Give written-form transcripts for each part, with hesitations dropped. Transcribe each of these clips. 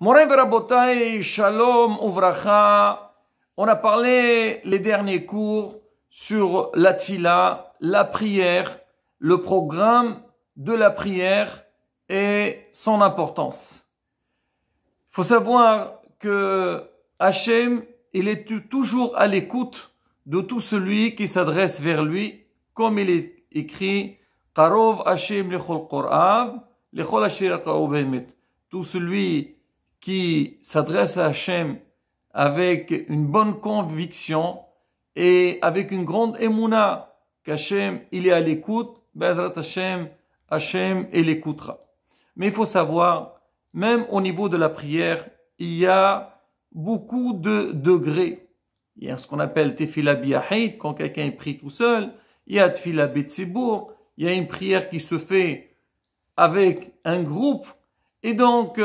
Moray Verabotai, Shalom Uvracha. On a parlé les derniers cours sur la tfila, la prière, le programme de la prière et son importance. Il faut savoir que Hachem, il est toujours à l'écoute de tout celui qui s'adresse vers lui, comme il est écrit Qarov Hachem lechol Qorav, lechol asher behemet. Tout celui qui s'adresse à Hachem avec une bonne conviction et avec une grande émouna qu'Hachem il est à l'écoute, Be'ezrat Hachem, Hachem il écoutera. Mais il faut savoir, même au niveau de la prière, il y a beaucoup de degrés. Il y a ce qu'on appelle Tefila Biyahid, quand quelqu'un prie tout seul. Il y a Tefila Betsibour, il y a une prière qui se fait avec un groupe. Et donc,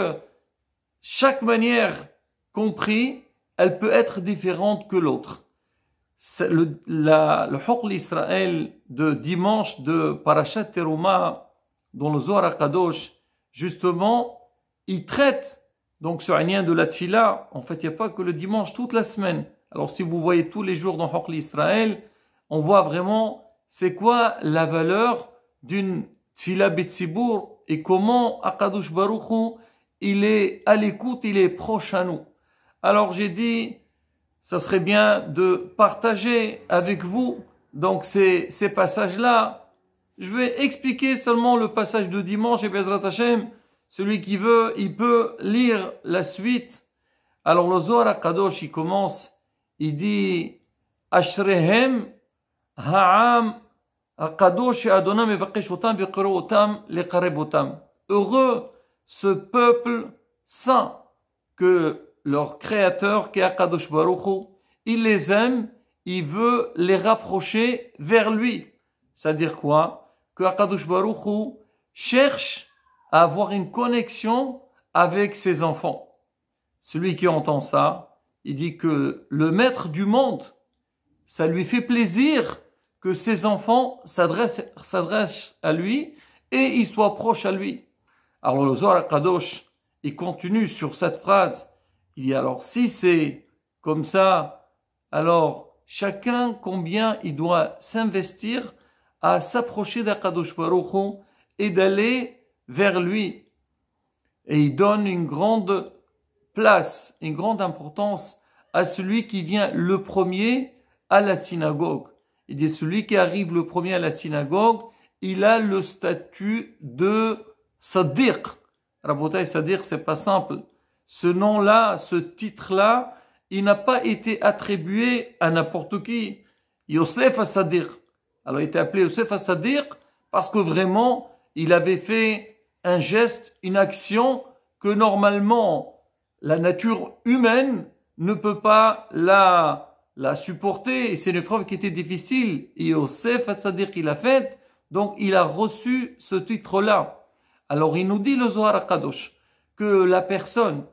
chaque manière qu'on prie, elle peut être différente que l'autre. Le Hokl Israël de dimanche de Parashat Teruma, dans le Zohar HaKadosh, justement, il traite donc sur un lien de la tfila. En fait, il n'y a pas que le dimanche, toute la semaine. Alors, si vous voyez tous les jours dans Hokl Israël, on voit vraiment c'est quoi la valeur d'une tfila betsibour et comment Akadosh Baruch Hu, il est à l'écoute, il est proche à nous. Alors, j'ai dit, ça serait bien de partager avec vous donc ces passages-là. Je vais expliquer seulement le passage de dimanche et Bezrat Hashem. Celui qui veut, il peut lire la suite. Alors le Zohar HaKadosh, il commence, il dit Ashrehem ha'am HaKadosh Adonai mevakesh otam veqero otam leqareb otam. Heureux ce peuple saint que leur créateur, qui est HaKadosh Baruch Hu, il les aime, il veut les rapprocher vers lui. C'est-à-dire quoi? Que HaKadosh Baruch Hu cherche à avoir une connexion avec ses enfants. Celui qui entend ça, il dit que le maître du monde, ça lui fait plaisir que ses enfants s'adressent à lui et ils soient proches à lui. Alors le Zohar HaKadosh, il continue sur cette phrase. Il dit alors, si c'est comme ça, alors chacun combien il doit s'investir à s'approcher d'Akadosh Baruch Hu et d'aller vers lui. Et il donne une grande place, une grande importance à celui qui vient le premier à la synagogue. Il dit celui qui arrive le premier à la synagogue, il a le statut de Sadiq. Rabotai, Sadiq, c'est pas simple. Ce nom-là, ce titre-là, il n'a pas été attribué à n'importe qui. Yosef As-Sadiq. Alors, il était appelé Yosef As-Sadiq parce que vraiment, il avait fait un geste, une action que normalement, la nature humaine ne peut pas la supporter. Et c'est une épreuve qui était difficile. Et Yosef As-Sadiq, il a fait. Donc, il a reçu ce titre-là. Alors, il nous dit le Zohar HaKadosh que la personne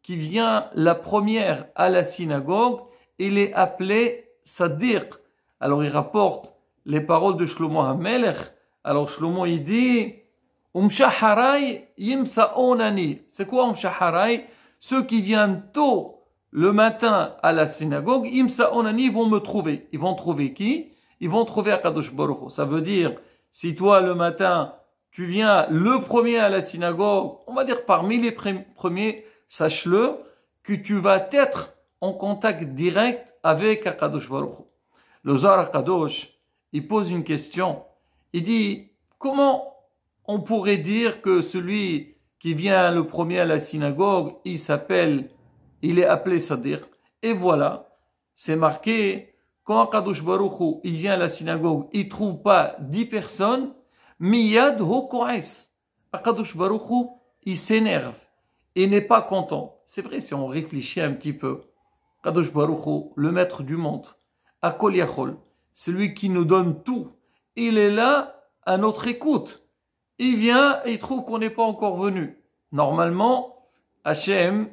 qui vient la première à la synagogue, il est appelé Sadiq. Alors il rapporte les paroles de Shlomo HaMelech. Alors Shlomo il dit Umshaharai yimsaonani. C'est quoi Umshaharai? Ceux qui viennent tôt le matin à la synagogue, yimsaonani, vont me trouver. Ils vont trouver qui? Ils vont trouver Akadosh Baruch Hu. Ça veut dire, si toi le matin, tu viens le premier à la synagogue, on va dire parmi les premiers, sache-le que tu vas être en contact direct avec Akadosh Baruch Hu. Le Zohar HaKadosh, il pose une question. Il dit, comment on pourrait dire que celui qui vient le premier à la synagogue, il est appelé Sadiq? Et voilà, c'est marqué, quand Akadosh Baruch Hu, il vient à la synagogue, il trouve pas 10 personnes, Miyad ho ko'es. Akadosh Baruch Hu, il s'énerve et n'est pas content. C'est vrai, si on réfléchit un petit peu. Kadosh Baruch Hu, le maître du monde, Akol Yachol, celui qui nous donne tout, il est là à notre écoute. Il vient et il trouve qu'on n'est pas encore venu. Normalement, Hachem,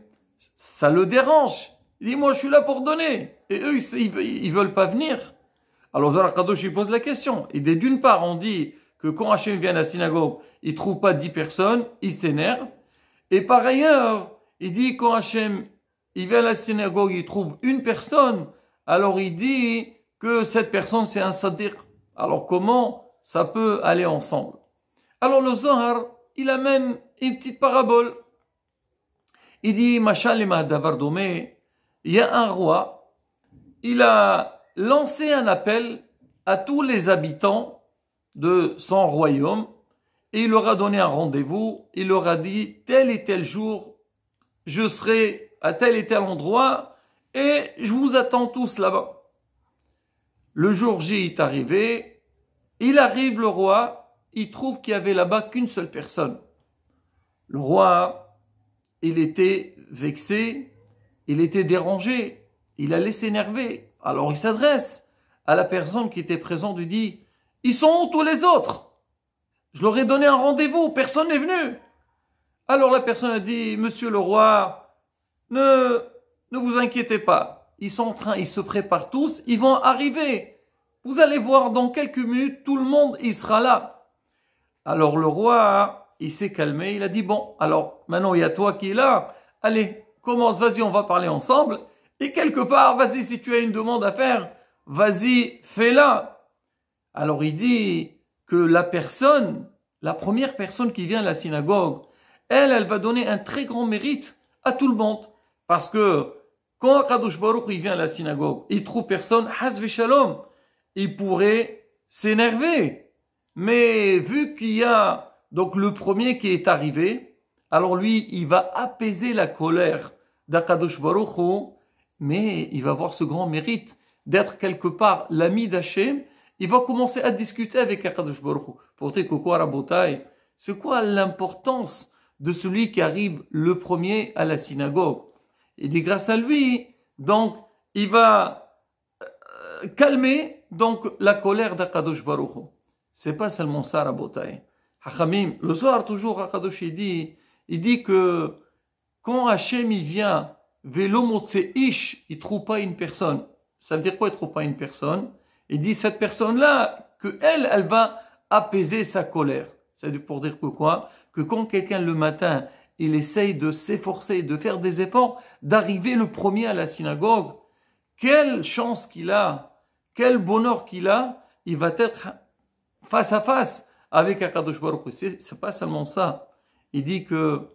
ça le dérange. Il dit, moi je suis là pour donner. Et eux, ils veulent pas venir. Alors Zohar HaKadosh, il pose la question. Et d'une part, on dit que quand Hachem vient à la synagogue, il trouve pas 10 personnes, il s'énerve. Et par ailleurs, Il dit quand Hachem, il vient à la synagogue, il trouve une personne, alors il dit que cette personne c'est un sadiq. Alors comment ça peut aller ensemble? Alors le Zohar, il amène une petite parabole. Il dit, Machal et davar domé, il y a un roi, il a lancé un appel à tous les habitants de son royaume et il leur a donné un rendez-vous. Il leur a dit, tel et tel jour, je serai à tel et tel endroit et je vous attends tous là-bas. Le jour J est arrivé, il arrive le roi, il trouve qu'il y avait là-bas qu'une seule personne. Le roi, il était vexé, il était dérangé, il allait s'énerver. Alors il s'adresse à la personne qui était présente, lui dit, ils sont où tous les autres? Je leur ai donné un rendez-vous, personne n'est venu. Alors la personne a dit, monsieur le roi, ne vous inquiétez pas, ils sont en train, ils se préparent tous, ils vont arriver. Vous allez voir dans quelques minutes, tout le monde, il sera là. Alors le roi, il s'est calmé, il a dit, bon, alors maintenant il y a toi qui est là, allez, commence, vas-y, on va parler ensemble. Et quelque part, vas-y, si tu as une demande à faire, vas-y, fais-la. Alors il dit que la première personne qui vient à la synagogue, elle va donner un très grand mérite à tout le monde. Parce que quand Kadosh Baruch il vient à la synagogue, il trouve personne, Hazve Shalom, il pourrait s'énerver. Mais vu qu'il y a donc le premier qui est arrivé, alors lui, il va apaiser la colère d'Akadosh Baruch Hu, mais il va avoir ce grand mérite d'être quelque part l'ami d'Hachem. Il va commencer à discuter avec Akadosh Baruch Hu. Pour dire que quoi, Rabotai, c'est quoi l'importance de celui qui arrive le premier à la synagogue? Il dit grâce à lui, donc il va calmer donc la colère d'Akadosh Baruch Hu. C'est pas seulement ça, Rabotai. Hachamim, le soir toujours, Akadosh il dit que quand Hachem il vient, Velo motse ish, il trouve pas une personne. Ça veut dire quoi, il trouve pas une personne? Il dit cette personne-là, que elle va apaiser sa colère. C'est pour dire que quoi? Que quand quelqu'un le matin, il essaye de s'efforcer, de faire des efforts, d'arriver le premier à la synagogue, quelle chance qu'il a, quel bonheur qu'il a, il va être face à face avec Akadosh Baruch Hu. C'est pas seulement ça. Il dit que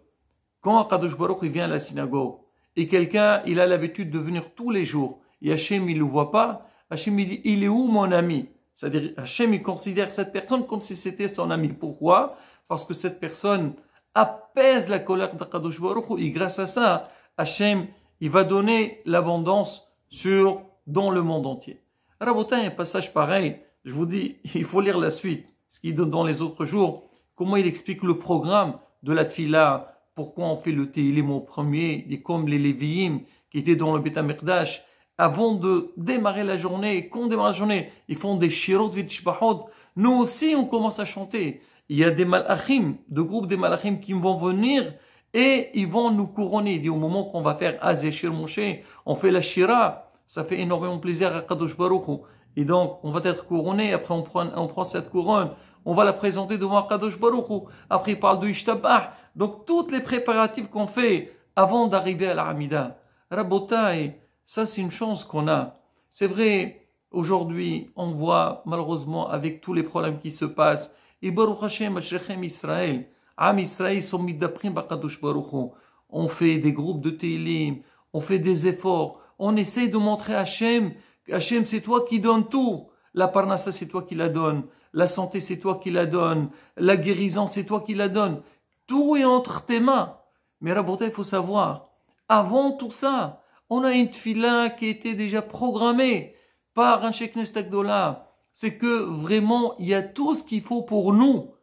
quand Akadosh Baruch Hu vient à la synagogue et quelqu'un il a l'habitude de venir tous les jours et Hachem il le voit pas, Hachem il dit il est où mon ami? C'est-à-dire Hachem il considère cette personne comme si c'était son ami. Pourquoi? Parce que cette personne apaise la colère d'Akadosh Baruch Hu et grâce à ça Hachem il va donner l'abondance dans le monde entier. Rabotin, un passage pareil, je vous dis, il faut lire la suite. Ce qu'il donne dans les autres jours, comment il explique le programme de la Tfila, pourquoi on fait le Tehillim au premier, et comme les Lévi'im qui étaient dans le Beth Amikdash, avant de démarrer la journée, quand on démarre la journée, ils font des Shirot V'Tishbahot. Nous aussi, on commence à chanter. Il y a des Malachim, de groupes des Malachim qui vont venir et ils vont nous couronner. Il dit au moment qu'on va faire Azeshir Moshe, on fait la Shira, ça fait énormément plaisir à Kadosh Baruch Hu. Et donc, on va être couronné, après on prend cette couronne, on va la présenter devant Kadosh Baruch Hu. Après, il parle de Ishtabah. Donc, toutes les préparatifs qu'on fait avant d'arriver à la Hamida. Rabotai, ça c'est une chance qu'on a. C'est vrai, aujourd'hui, on voit malheureusement avec tous les problèmes qui se passent, et Baruch Hashem, Ashrechem Israël, Am Israël sont mis d'après Kadosh Baruch Hu. On fait des groupes de Tehillim, on fait des efforts, on essaie de montrer à Hachem, Hachem, c'est toi qui donnes tout. La parnassa, c'est toi qui la donnes. La santé, c'est toi qui la donnes. La guérison, c'est toi qui la donnes. Tout est entre tes mains. Mais Rabotai, il faut savoir, avant tout ça, on a une tfila qui était déjà programmée par un Sheikh Nestakdola. C'est que vraiment, il y a tout ce qu'il faut pour nous.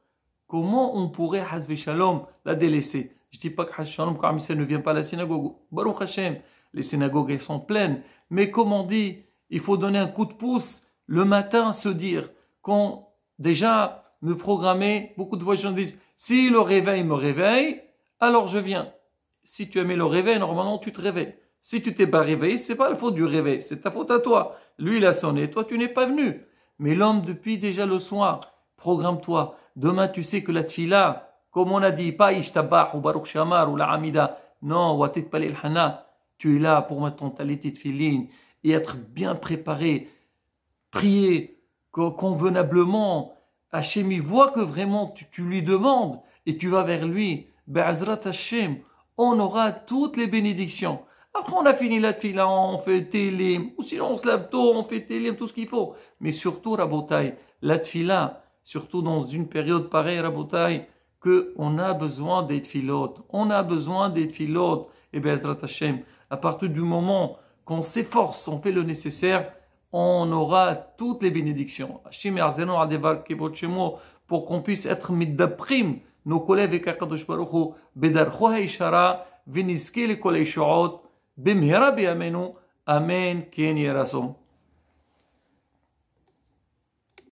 Comment on pourrait, Hazve Shalom, la délaisser? Je dis pas que Hazve Shalom, quand ça ne vient pas à la synagogue. Baruch Hashem, les synagogues, elles sont pleines. Mais comme on dit, il faut donner un coup de pouce le matin, se dire qu'on déjà me programmer. Beaucoup de gens disent si le réveil me réveille, alors je viens. Si tu as mis le réveil, normalement tu te réveilles. Si tu t'es pas réveillé, c'est pas la faute du réveil, c'est ta faute à toi. Lui il a sonné, toi tu n'es pas venu. Mais l'homme depuis déjà le soir, programme-toi. Demain tu sais que la tfila, comme on a dit, pas Ishtabah ou Baruch Shamar ou la Hamida. Non, watit palil hana. Tu es là pour mettre ton talit et tefillin et être bien préparé. Prier convenablement. Hachem, il voit que vraiment tu lui demandes et tu vas vers lui. Be'azrat Hachem, on aura toutes les bénédictions. Après, on a fini la tefila, on fait télim, ou sinon on se lève tôt, on fait télim, tout ce qu'il faut. Mais surtout, Rabotai, la tefila, surtout dans une période pareille, Rabotai, qu'on a besoin des tfilotes. On a besoin des tfilotes. Et Be'azrat Hachem, à partir du moment qu'on s'efforce, on fait le nécessaire, on aura toutes les bénédictions. Hachem yarzenu al devar kevod shemo, pour qu'on puisse être middaprim, nos collègues avec HaKadosh Baruch Hu, bedarcho ha'ishara, ונזכה לכל הישועות במהרה בימינו, אמן כן יהי רצון.